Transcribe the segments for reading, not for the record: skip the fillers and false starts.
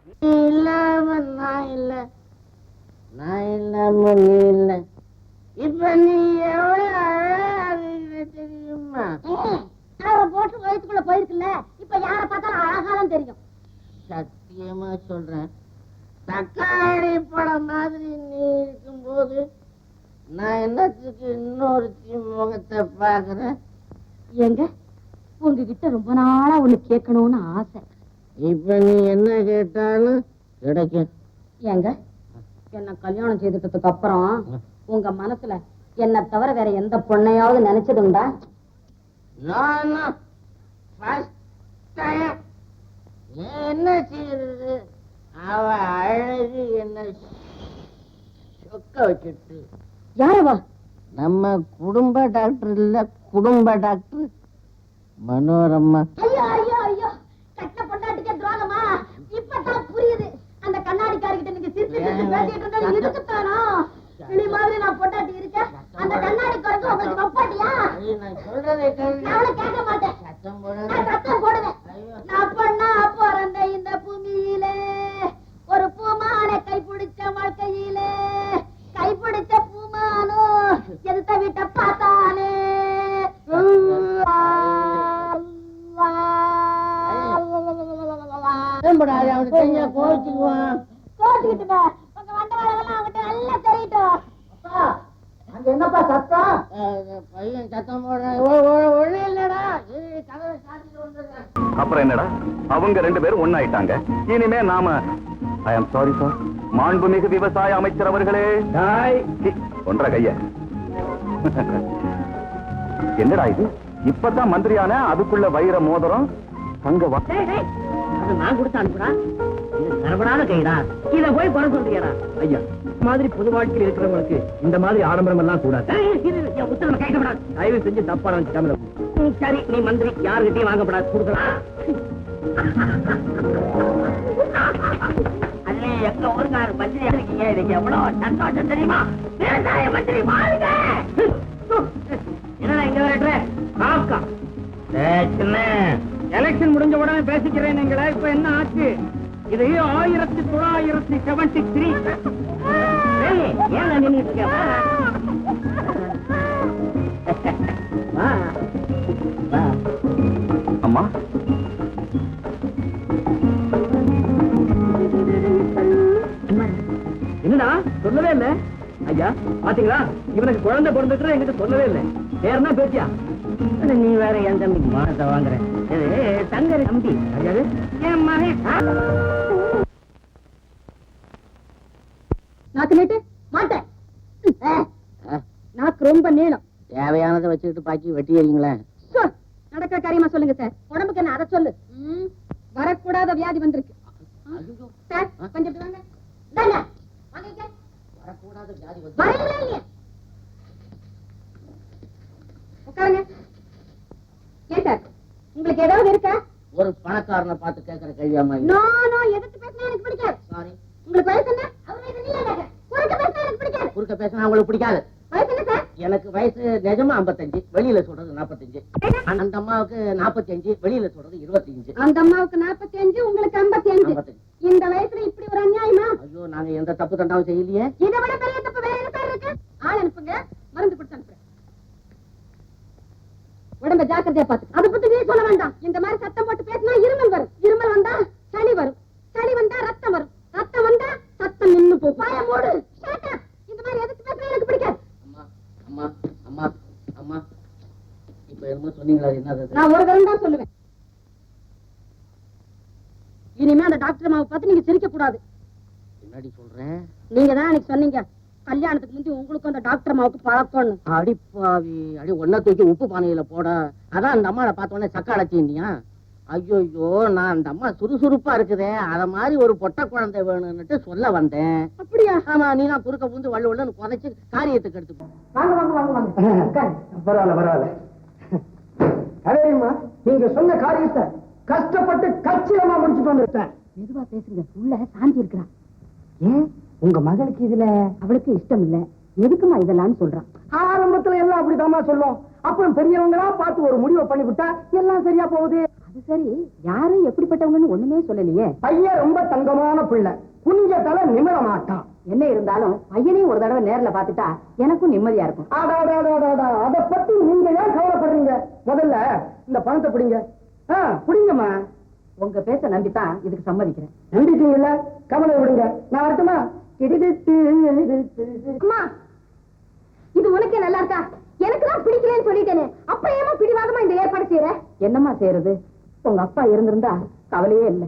நீ இல்லாம நான் இல்ல, நான் இல்லாம நீ இல்ல. இப்ப நீ எவ்வளவு அழகா தெரியுமா? போட்டு வயிற்றுக்குள்ள போயிருக்குல்ல, இப்ப யார பார்த்தாலும் அழகாதான் தெரியும். சத்தியமா சொல்றேன், தக்காளி படம் மாதிரி நீ இருக்கும்போது நான் என்னத்துக்கு இன்னொருத்தி முகத்தை பாக்குறேன்? எங்க உங்ககிட்ட ரொம்ப நாளா ஒண்ணு கேட்கணும்னு ஆசை. இப்ப நீ என்ன கேட்டாலும் கிடைக்கும். ஏங்க, என்ன கல்யாணம் செய்துட்டதுக்கு அப்புறம் உங்க மனசுல என்ன தவிர வேற எந்த பொண்ணையாவது நினைச்சதுண்டா? என்ன செய்யறது, அவ அழகு என்ன சொக்க வச்சுட்டு. யாரவா? நம்ம குடும்ப டாக்டர் இல்ல, குடும்ப டாக்டர் மனோரமா. ஐயோ ஐயோ ஐயோ, கட்ட பொண்டாட்டிக்க துரோகமா? இப்பதான் புரியுது. அந்த கண்ணாடிக்காரர்கிட்ட நீங்க சிரிச்சு பேசிட்டு இருந்தது இருக்குத்தானா? கிளி மாதிரி நான் பொண்டாட்டி இருக்கேன், அந்த கண்ணாடி குறைஞ்சு உங்களுக்கு வப்பாட்டியா? நான் சொல்றதை நானும் கேட்க மாட்டேன், சத்தம் போடுவேன். நான் பொண்ணா பிறந்த இந்த பூமியிலே ஒரு பூமானை கைப்பிடிச்ச வாழ்க்கையிலே கைப்பிடிச்ச பூமானோ எதுத்த வீட்ட பார்த்தானே. கோச்சுக்குவான். கோச்சுக்கிட்டுங்க, உங்க வண்டவாளெல்லாம் அவங்கிட்ட நல்லா தெரியட்டும். அங்க என்னப்பா சத்தம்? பையன் சத்தம் போடுறான். ஒண்ணு இல்லடா, கதவை சாத்திட்டு வந்துடுறேன். அப்புறம் என்னடா, அவங்க ரெண்டு பேரும் ஒண்ணாயிட்டாங்க. இனிமே நாம ஐ ஆம் சாரி சார், மாண்புமிகு விவசாய அமைச்சர் அவர்களே. ஒன்றரை கைய என்னடா இது, இப்பதான் மந்திரியான அதுக்குள்ள வைர மோதிரம் தங்க அது நான் கொடுத்து அனுப்புறான். இது சரவணான கைடா, இத போய் குறை சொல்றியடா. ஐயா, மாதிரி பொது வாழ்க்கையில் இருக்கிறவங்களுக்கு இந்த மாதிரி ஆடம்பரம் எல்லாம் கூடாது. உத்தரவு கேட்கப்படாது. தயவு செஞ்சு தப்பா நினைச்சுக்காம. சரி, நீ மந்திரி, யாருகிட்டையும் வாங்கப்படாது, கொடுக்கலாம். அதுல எங்க ஊருக்கார மந்திரி இருக்கீங்க, இதுக்கு எவ்வளவு சந்தோஷம் தெரியுமா? விவசாய மந்திரி வாழ்க. என்னடா இங்க வரட்டுற காக்கா? எலெக்ஷன் முடிஞ்ச உடனே பேசிக்கிறேன். நீங்களே இப்ப என்ன ஆச்சு? இது 1973. ஏன் நின்றுட்டு இருக்க? அம்மா, என்னடா சொல்லவே இல்ல? ஐயா பாத்தீங்களா, இவனுக்கு குழந்தை பிறந்துட்டு என்கிட்ட சொல்லவே இல்லை. பேருனா பேச்சியா? நீ வேற என் தம்பி மானத்தை வாங்குற? தங்கரி தம்பி என் மகன். நாக்கு நீட்டு மாட்டேன். நாக்கு ரொம்ப நீளம். தேவையானதை வச்சுக்கிட்டு பாக்கி வெட்டி எறிங்களேன். நடக்கிற காரியமா சொல்லுங்க சார். உடம்புக்கு என்ன அதை சொல்லு. வரக்கூடாத வியாதி வந்திருக்கு சார். கொஞ்சம் வாங்க. வரக்கூடாத வியாதி உட்காருங்க. ஏன் சார், உங்களுக்கு ஏதாவது இருக்கா? ஒரு பணக்காரனை பார்த்து கேட்கிற கேள்வியாமா? எதுக்கு பேசினா எனக்கு பிடிக்காது. சாரி. உங்களுக்கு வயசு என்ன? குறுக்க பேசினா எனக்கு பிடிக்காது. குறுக்க பேசினா உங்களுக்கு பிடிக்காது. வயசு என்ன சார்? எனக்கு வயசு நிஜமா 55, வெளியில சொல்றது 45. அந்த அம்மாவுக்கு 45, வெளியில சொல்றது 25. அந்த அம்மாவுக்கு 45, உங்களுக்கு 55. இந்த வயசுல இப்படி ஒரு அநியாயமா? ஐயோ, நாங்க எந்த தப்பு தண்டாவும் செய்யலையே. இதை விட பெரிய தப்பு வேற என்ன சார் இருக்கு? ஆள் அனுப்புங்க, மருந்து கொடுத்து அனுப்புறேன். உடம்ப ஜாக்கிரதையா பாத்து. அதை பத்தி நீ சொல்ல வேண்டாம். இந்த மாதிரி சத்தம் போட்டு பேசினா இருமல் வரும். இருமல் வந்தா சளி வரும். சளி வந்தா ரத்தம் வரும். ரத்தம் வந்தா சத்தம் நின்னு போ. வாய மூடு. Shut up. இந்த மாதிரி எதுக்கு பேசுறது எனக்கு பிடிக்காது. அம்மா அம்மா அம்மா அம்மா, இப்ப என்னமோ சொன்னீங்களா, என்னது? நான் ஒரு தரம் தான் சொல்லுவேன். இனிமே அந்த டாக்டர் அம்மாவை பார்த்து நீங்க சிரிக்க கூடாது. என்னடி சொல்றேன்? நீங்க தான் அன்னைக்கு சொன்னீங்க கல்யாணத்துக்கு முந்தி உங்களுக்கும் அந்த டாக்டர் அம்மாவுக்கு பழக்கம்னு. அடிப்பாவி, அடி ஒன்ன தூக்கி உப்பு பானையில போட. அதான் அந்த அம்மாவை பார்த்த உடனே சக்க அடைச்சியா? ஐயோ, நான் அந்த அம்மா சுறுசுறுப்பா இருக்குதே, அத மாதிரி ஒரு பொட்ட குழந்தை வேணும்னுட்டு சொல்ல வந்தேன். அப்படியா? ஆமா, நீ தான் குறுக்க புந்து வள்ளுவன்னு குறைச்சு காரியத்துக்கு எடுத்து. வாங்க வாங்க வாங்க வாங்க. பரவாயில்ல பரவாயில்ல. அதேமா, நீங்க சொன்ன காரியத்தை கஷ்டப்பட்டு கச்சிதமா முடிச்சுட்டு வந்துருக்கேன். மெதுவா பேசுங்க, உள்ள சாந்தி இருக்கிறான். ஏன் உங்க மகளுக்கு இதுல அவளுக்கு இஷ்டம் இல்ல. எதுக்குமா இதெல்லாம் சொல்றான்? ஆரம்பத்துல எல்லாம் அப்படிதாமா சொல்லும். அப்புறம் பெரியவங்களா பார்த்து ஒரு முடிவை பண்ணிவிட்டா எல்லாம் சரியா போகுது. அது சரி, யாரு எப்படிப்பட்டவங்கன்னு ஒண்ணுமே சொல்லலையே. பையன் ரொம்ப தங்கமான பிள்ளை, குனிஞ்ச தலை நிமிர மாட்டான். என்ன இருந்தாலும் பையனையும் ஒரு தடவை நேர்ல பாத்துட்டா எனக்கும் நிம்மதியா இருக்கும். அத பத்தி நீங்க ஏன் கவலைப்படுறீங்க? முதல்ல இந்த பணத்தை பிடிங்க. பிடிங்கம்மா. உங்க பேச்ச நம்பித்தான் இதுக்கு சம்மதிக்கிறேன். நம்பிட்டீங்கல்ல, கவலை விடுங்க. நான் வரட்டுமா? அம்மா, இது உனக்கே நல்லா இருக்கா? எனக்கு தான் பிடிக்கலன்னு சொல்லிட்டேனே, அப்ப ஏமா பிடிவாதமா இந்த ஏற்பாடு செய்யற? என்னம்மா செய்யறது? உங்க அப்பா இருந்திருந்தா கவலையே இல்லை.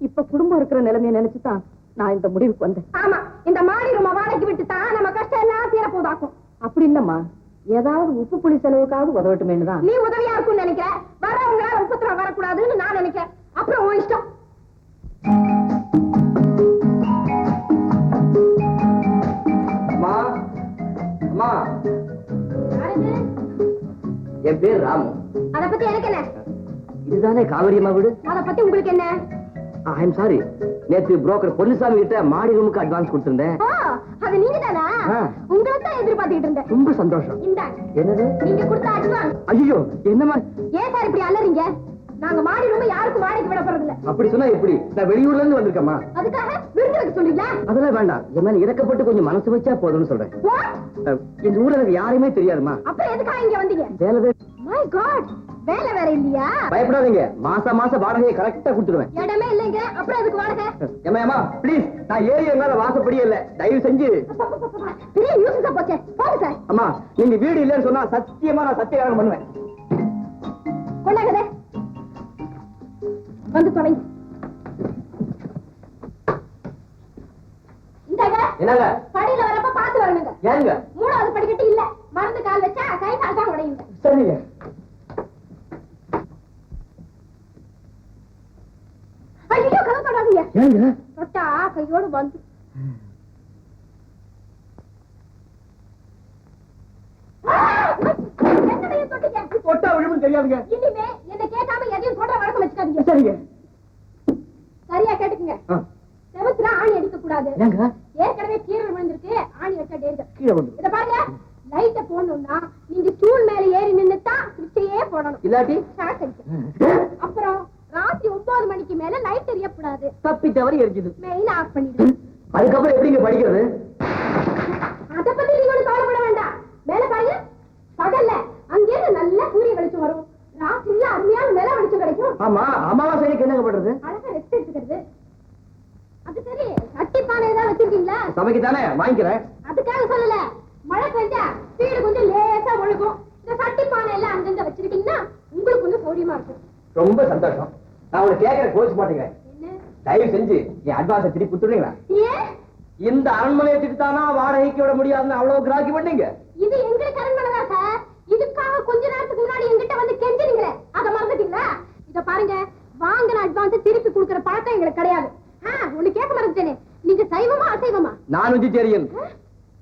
இப்ப குடும்பம் இருக்கிற நிலைமையை நினைச்சுதான் நான் இந்த முடிவுக்கு வந்தேன். ஆமா, இந்த மாடி ரூம வாடகைக்கு விட்டு தான் நம்ம கஷ்டம் எல்லாம் தீர போதாக்கும். அப்படி இல்லம்மா, ஏதாவது உப்பு புளி செலவுக்காவது உதவட்டுமேனு தான். நீ உதவியா இருக்கும்னு நினைக்கிற, வரவங்களால உப்பத்துல வரக்கூடாதுன்னு நான் நினைக்கிறேன். அப்புறம் உன் இஷ்டம். அம்மா, அம்மா, என் பேர் ராமு. அத பத்தி எனக்கு என்ன? இதுதானே காவேரி அம்மா வீடு? அத பத்தி உங்களுக்கு என்ன? ஐ எம் சாரி, நேத்து புரோக்கர் பொன்னுசாமி கிட்ட மாடி ரூமுக்கு அட்வான்ஸ் கொடுத்திருந்தேன். ஓ, அது நீங்க தானா? உங்களை தான் எதிர்பார்த்துக்கிட்டு இருந்தேன். ரொம்ப சந்தோஷம். இந்தாங்க. என்னது? நீங்க கொடுத்த அட்வான்ஸ். ஐயோ, என்னமா? ஏன் சார் இப்படி அலறீங்க? நாங்க மாடி ரூம யாருக்கும் வாடகைக்கு விட போறது இல்ல. அப்படி சொன்னா எப்படி? நான் வெளியூர்ல இருந்து வந்திருக்கேம்மா. அதுக்காக விருந்துக்கு சொல்றீங்களா? அதெல்லாம் வேண்டாம், என் மேல இறக்கப்பட்டு கொஞ்சம் மனசு வச்சா போதும்னு சொல்றேன். இந்த ஊர்ல எனக்கு யாருமே தெரியாதுமா. அப்புறம் எதுக்காக இங்க வந்தீங்க? வேலை. மை காட், வேலை வேற இல்லையா? பயப்படாதீங்க, மாசம் வாடகையை கரெக்டா கொடுத்துருவேன். இடமே இல்லைங்க, அப்புறம் எதுக்கு வாடகை? ஏமா ப்ளீஸ், நான் ஏறி மேல வாசப்படியே இல்ல, தயவு செஞ்சு. பெரிய யூசஸா போச்சே, போங்க சார். அம்மா, நீங்க வீடு இல்லைன்னு சொன்னா சத்தியமா நான் சத்தியகாரம் பண்ணுவேன். கொண்டாங்கதே, வந்து தொடங்கி. இந்தாங்க. என்னங்க? படியில வரப்ப பார்த்து வரணுங்க. ஏங்க? 3வது படிக்கட்டு இல்ல, மறந்து கால் வச்சா கை கால் தான் உடையுங்க. சரிங்க. ஐயோ, கதவு தொடாதீங்க. ஏங்க? தொட்டா கையோடு வந்து. என்னைய தொட்டீங்க? தொட்டா விழுப்புன்னு தெரியாதுங்க. இனிமே என்ன கேட்காம எதையும் தொட வழக்கம் வச்சுக்காதீங்க. சரிங்க. சரியா கேட்டுக்குங்க. செவத்துல ஆணி அடிக்க கூடாது. ஏங்க? ஏற்கனவே கீழே விழுந்திருக்கு, ஆணி அடிச்சா டேஞ்சர். கீழே வந்து. இத பாருங்க, லைட்ட போடணும்னா நீங்க ஸ்டூல் மேல ஏறி நின்னுதான் சுவிட்சையே போடணும். இல்லாட்டி ஷாக் அடிக்கும். அப்புறம் ராத்திரி 9 மணிக்கு மேல லைட் எரியக்கூடாது. தப்பி தவறி எரிஞ்சுது. மெயின் ஆஃப் பண்ணிடுங்க. அதுக்கப்புறம் எப்படிங்க படிக்கிறது? அத பத்தி நீங்க ஒண்ணும் கவலைப்பட வேண்டாம். மேல பாருங்க, பகல்ல அங்கேயிருந்து நல்ல சூரிய வெளிச்சம் வரும், ராத்திரில அருமையான நில வெளிச்சம் கிடைக்கும். ஆமா, அமாவாசைக்கு என்னங்க பண்றது? அழகா ரெஸ்ட் எடுத்துக்கிறது. அது சரி, சட்டி பானை ஏதாவது வச்சிருக்கீங்களா? சமைக்கத்தானே, வாங்கிக்கிறேன். அதுக்காக சொல்லல, மழை பெஞ்சா வீடு கொஞ்சம் லேசா ஒழுகும். இந்த சட்டி பானை எல்லாம் அங்கங்க வச்சிருக்கீங்கன்னா உங்களுக்கு கொஞ்சம் சௌரியமா இருக்கும். ரொம்ப சந்தோஷம். நான் உனக்கு கேட்கறேன், கோச்சு மாட்டேங்க. என்ன? தயவு செஞ்சு என் அட்வான்ஸை திருப்பி கொடுத்துடுங்களா? ஏன்? இந்த அரண்மனையை திட்டானா வாடகைக்கு விட முடியாதுன்னு அவ்வளவு கிராக்கி பண்ணீங்க. இது எங்களுக்கு அரண்மனை தான் சார். இதுக்காக கொஞ்ச நேரத்துக்கு முன்னாடி எங்கிட்ட வந்து கெஞ்சினீங்களே, அத மறந்துட்டீங்களா? இத பாருங்க, வாங்கின அட்வான்ஸ் திருப்பி கொடுக்கிற பழக்கம் எங்களுக்கு கிடையாது. ஒண்ணு கேட்க மறந்துட்டேனே, நீங்க சைவமா அசைவமா? நான் வெஜிடேரியன்.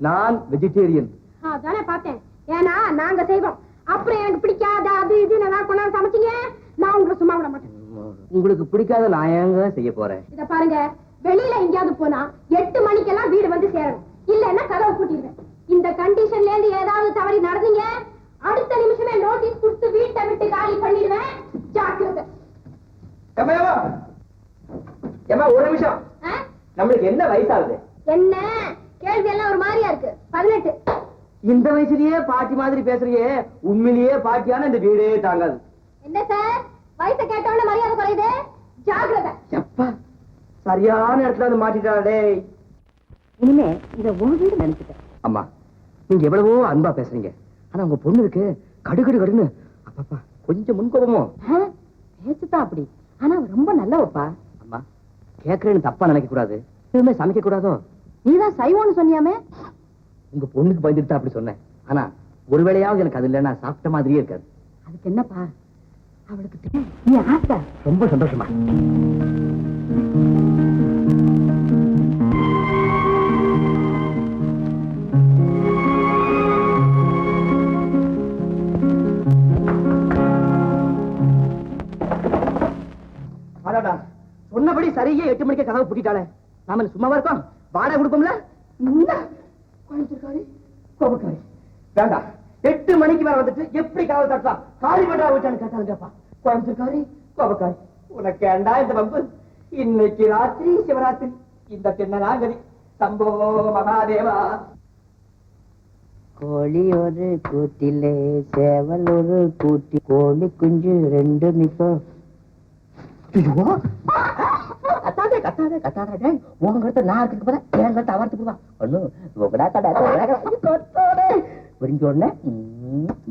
நான் வெஜிடேரியன். அதானே பார்த்தேன். ஏன்னா நாங்க செய்வோம். அப்புறம் எனக்கு பிடிக்காத அது இது நான் கொண்டாந்து சமைச்சீங்க, நான் உங்களை சும்மா விட மாட்டேன். உங்களுக்கு பிடிக்காத நான் ஏங்க செய்ய போறேன்? இத பாருங்க, வெளியில எங்கேயாவது போனா 8 மணிக்கெல்லாம் வீடு வந்து சேரணும், இல்லன்னா கதவை பூட்டிடுவேன். இந்த கண்டிஷன்ல இருந்து ஏதாவது தவறி நடந்தீங்க, அடுத்த நிமிஷமே நோட்டீஸ் கொடுத்து வீட்டை விட்டு காலி பண்ணிடுவேன். ஜாக்கிரதை. ஏமா, ஒரு நிமிஷம். நம்மளுக்கு என்ன வயசாகுது? என்ன கேள்வி எல்லாம் ஒரு மாதிரியா இருக்கு? 18. இந்த வயசுலயே பாட்டி மாதிரி பேசுறியே, உண்மையிலேயே பாட்டியான இந்த வீடே தாங்காது. என்ன சார், வயசை கேட்டவன மரியாதை குறையுது, ஜாக்கிரதை. எப்பா, சரியான இடத்துல வந்து மாட்டிட்டாடே. இனிமே இத உங்க வீடு நினைச்சுட்டேன். அம்மா, நீங்க எவ்வளவோ அன்பா பேசுறீங்க, ஆனா உங்க பொண்ணு இருக்கு கடுகடு கடுன்னு. அப்பா, கொஞ்சம் முன்கோபமோ? பேச்சுதான் அப்படி, ஆனா அவ ரொம்ப நல்லவப்பா. அம்மா, கேட்கறேன்னு தப்பா நினைக்க கூடாது. எதுவுமே சமைக்க கூடாதோ? நீதான் சைவம்னு சொன்னியாமே. உங்க பொண்ணுக்கு பயந்துட்டு அப்படி சொன்னேன். ஆனா ஒருவேளையாவது எனக்கு அது இல்லைன்னா சாப்பிட்ட மாதிரியே இருக்காது. அதுக்கு என்னப்பா, அவளுக்கு நீ ஆசை. ரொம்ப சந்தோஷமா. சொன்னபடி சரியே 8 மணிக்கு கதவு பூட்டிட்டாளே. நாம சும்மாவா இருக்கோம்? வாடகை கொடுப்போம்ல. கோபக்காரி வேண்டாம். 8 மணிக்கு மேல வந்துட்டு எப்படி கதவு தட்டலாம்? காலி பண்றா விட்டான்னு கேட்டாங்கப்பா. கோயம்புத்தூர்காரி பாபக்காய் உனக்கு ஏண்டா இந்த பம்பு? இன்னைக்கு ராத்திரி சிவராத்திரி இந்த திண்ணனாகரி சம்போ மகாதேவா. கோழி ஒரு கூட்டிலே சேவல் ஒரு கூட்டி கோழி குஞ்சு ரெண்டு மிப்போ. கத்தாதே கத்தாதே கத்தாதே உங்ககிட்ட நான் இருக்கு போல என்கிட்ட அவர்த்து போவா ஒண்ணு உங்கடா கடை கத்தாதே விரிஞ்ச உடனே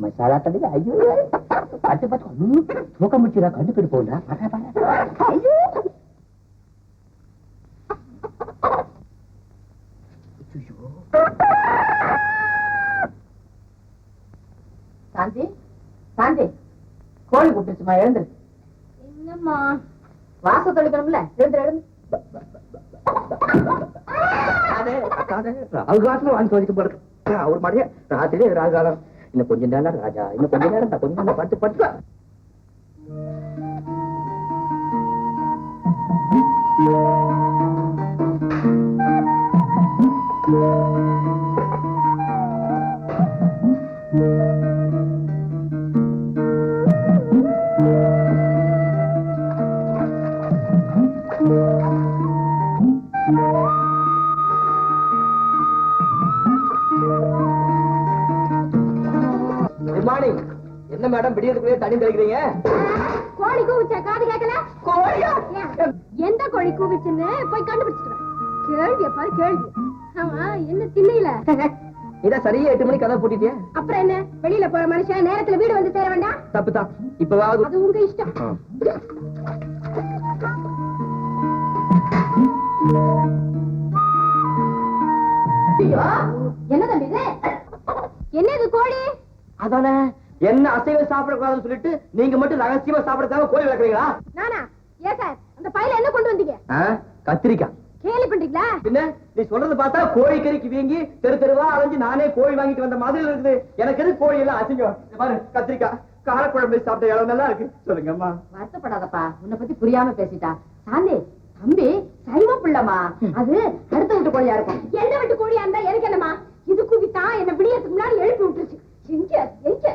மசாலா தடி ஐயோ பார்த்து பார்த்து தூக்கம் முடிச்சுடா கண்டுக்கிட்டு போண்டா ஐயோ சாந்தி சாந்தி கோழி கூப்பிட்டுச்சுமா எழுந்துரு. என்னம்மா வாச தொழிக்கணும்ல எழுந்துரு எழுந்து. ராகுகாலத்துல வாங்கி சோதிக்க போறது அவர் மாதிரியே ராத்திரி ராகுகாலம். இன்னும் கொஞ்ச நேரம் ராஜா இன்னும் கொஞ்ச நேரம் தான் கொஞ்ச நேரம் படுத்து படுத்து. Good morning. என்ன மேடம் விடியதுக்குள்ளே தண்ணி தெளிக்கிறீங்க? கோழி கூவிச்சா காது கேட்கல? கோழியா? எந்த கோழி கூவிச்சுன்னு போய் கண்டுபிடிச்சிட்டு வா. கேள்விய பாரு கேள்வி. ஆமா என்ன திண்ணையில? இதான் சரியா 8 மணிக்கு கதை பூட்டிட்டியா? அப்புறம் என்ன வெளியில போற மனுஷன் நேரத்துல வீடு வந்து சேர வேண்டாம்? தப்பு தான். இப்பவாவது அது உங்க இஷ்டம். என்ன தம்பி இது? என்னது கோழி? அதானே என்ன அசைவம் சாப்பிடக்கூடாதுன்னு சொல்லிட்டு நீங்க மட்டும் ரகசியமா சாப்பிடறதுக்காக கோழி வளர்க்குறீங்களா? நானா? ஏன் சார் அந்த பையில என்ன கொண்டு வந்தீங்க? கத்திரிக்காய். கேலி பண்றீங்களா? என்ன நீ சொல்றது பார்த்தா கோழி கறிக்கு வீங்கி தெரு தெருவா அலைஞ்சு நானே கோழி வாங்கிட்டு வந்த மாதிரி இருக்குது. எனக்கு எது கோழி எல்லாம் அசிங்கம். இங்க பாரு கத்திரிக்காய் காரக்குழம்பு சாப்பிட்ட எவ்வளவு நல்லா இருக்கு சொல்லுங்கம்மா. வருத்தப்படாதப்பா, உன்னை பத்தி புரியாம பேசிட்டா. சாந்தி தம்பி சைவ பிள்ளமா, அது அடுத்த வீட்டு கோழியா இருக்கும். எந்த வீட்டு கோழியா இருந்தா எனக்கு என்னமா? இது கூவித்தான் என்ன விடியத்துக்கு முன்னாடி எழுப்பி விட்டுருச்சு. எங்க எங்க